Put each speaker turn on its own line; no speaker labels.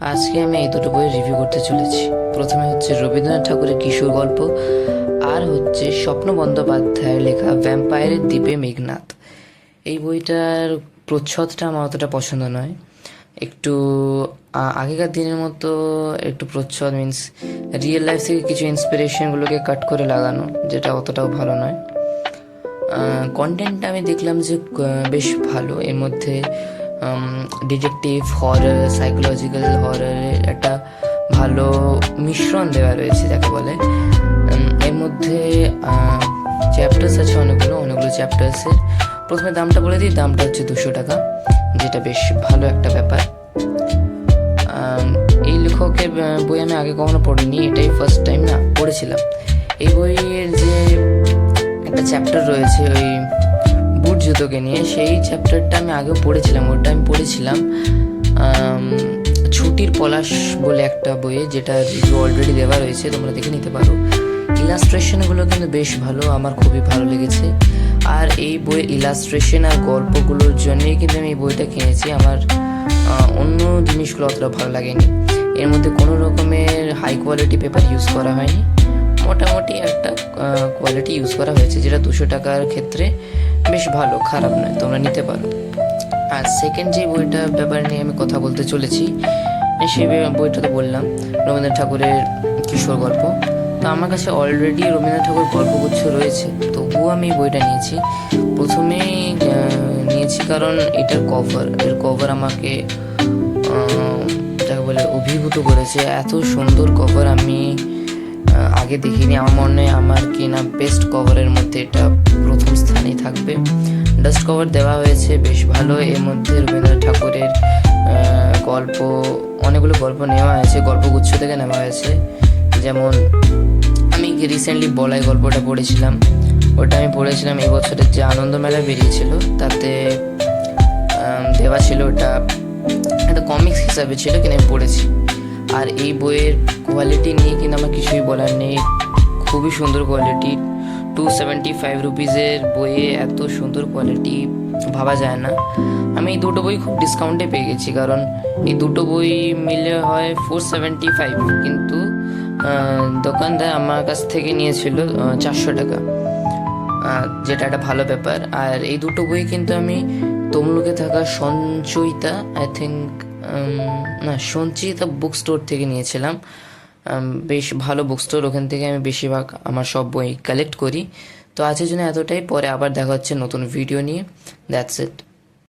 আজকে আমি এই দুটো বই রিভিউ করতে চলেছি। প্রথমে হচ্ছে রবীন্দ্রনাথ ঠাকুরের কিশোর গল্প, আর হচ্ছে স্বপ্ন বন্দ্যোপাধ্যায়ের লেখা ভ্যাম্পায়ারের দ্বীপে মেঘনাদ। এই বইটার প্রচ্ছদটা আমার অতটা পছন্দ নয়। একটু আগেকার দিনের মতো একটু প্রচ্ছদ মিন্স রিয়েল লাইফ থেকে কিছু ইন্সপিরেশনগুলোকে কাট করে লাগানো, যেটা অতটাও ভালো নয়। কন্টেন্টটা আমি দেখলাম যে বেশ ভালো। এর মধ্যে ডিটেকটিভ, হরর, সাইকোলজিক্যাল হররের একটা ভালো মিশ্রণ দেওয়া রয়েছে যাকে বলে। এর মধ্যে চ্যাপ্টার্স আছে অনেকগুলো চ্যাপ্টার্সের। প্রথমে দামটা বলে দিই, দামটা হচ্ছে 200 টাকা, যেটা বেশ ভালো একটা ব্যাপার। এই লেখকের বই আমি আগে কখনো পড়িনি, এটাই ফার্স্ট টাইম না পড়েছিলাম। এই বইয়ের যে একটা চ্যাপ্টার রয়েছে ওই বুট জুতোকে নিয়ে, সেই চ্যাপ্টারটা আমি আগেও পড়েছিলাম। ওটা আমি পড়েছিলাম ছুটির পলাশ বলে একটা বইয়ে, যেটা রিভিউ অলরেডি দেওয়া রয়েছে, তোমরা দেখে নিতে পারো। ইলাস্ট্রেশনগুলো কিন্তু বেশ ভালো, আমার খুবই ভালো লেগেছে। আর এই বইয়ের ইলাস্ট্রেশন আর গল্পগুলোর জন্যই কিন্তু আমি এই বইটা কিনেছি। আমার অন্য জিনিসগুলো অতটা ভালো লাগেনি। এর মধ্যে কোনো রকমের হাই কোয়ালিটি পেপার ইউজ করা হয়নি, মোটামুটি একটা কোয়ালিটি ইউজ করা হয়েছে, যেটা 200 টাকার ক্ষেত্রে বেশ ভালো, খারাপ নয়, তোমরা নিতে পারো। আর সেকেন্ড যে বইটার ব্যাপার নিয়ে আমি কথা বলতে চলেছি, সেই বইটা তো বললাম রবীন্দ্রনাথ ঠাকুরের কিশোর গল্প। তো আমার কাছে অলরেডি রবীন্দ্রনাথ ঠাকুর গল্পগুচ্ছ রয়েছে, তবুও আমি এই বইটা নিয়েছি। প্রথমেই নিয়েছি কারণ এর কভার আমাকে যাকে বলে অভিভূত করেছে। এত সুন্দর কভার আমি আগে দেখিনি। আমার মনে হয় আমার কিনা বেস্ট কভারের মধ্যে এটা প্রথম স্থানেই থাকবে। ডাস্ট কভার দেওয়া হয়েছে বেশ ভালো। এর মধ্যে রবীন্দ্রনাথ ঠাকুরের অনেকগুলো গল্প নেওয়া হয়েছে, গল্পগুচ্ছ থেকে নেওয়া হয়েছে। যেমন আমি রিসেন্টলি বলাই গল্পটা পড়েছিলাম, ওটা আমি পড়েছিলাম এই বছরের যে আনন্দ মেলা বেরিয়েছিল তাতে দেওয়া ছিল। ওটা একটা কমিক্স হিসাবে ছিল, কিন্তু আমি পড়েছি। আর এই বইয়ের কোয়ালিটি নিয়ে কিন্তু আমার কিছুই বলার নেই, খুবই সুন্দর কোয়ালিটি। 275 রুপিজের বইয়ে এত সুন্দর কোয়ালিটি ভাবা যায় না। আমি এই দুটো বই খুব ডিসকাউন্টে পেয়ে গেছি, কারণ এই দুটো বই মিলে হয় 475, কিন্তু দোকানদার আমার কাছ থেকে নিয়েছিল 400 টাকা, যেটা একটা ভালো ব্যাপার। আর এই দুটো বই কিন্তু আমি তমলুকে থাকা সঞ্চয়িতা সঞ্চিতা বুক স্টোর থেকে নিয়েছিলাম। বেশ ভালো বুক স্টোর, ওখান থেকে আমি বেশিরভাগ আমার সব বই কালেক্ট করি। তো আজকের জন্য এতটাই, পরে আবার দেখা হচ্ছে নতুন ভিডিও নিয়ে। That's it.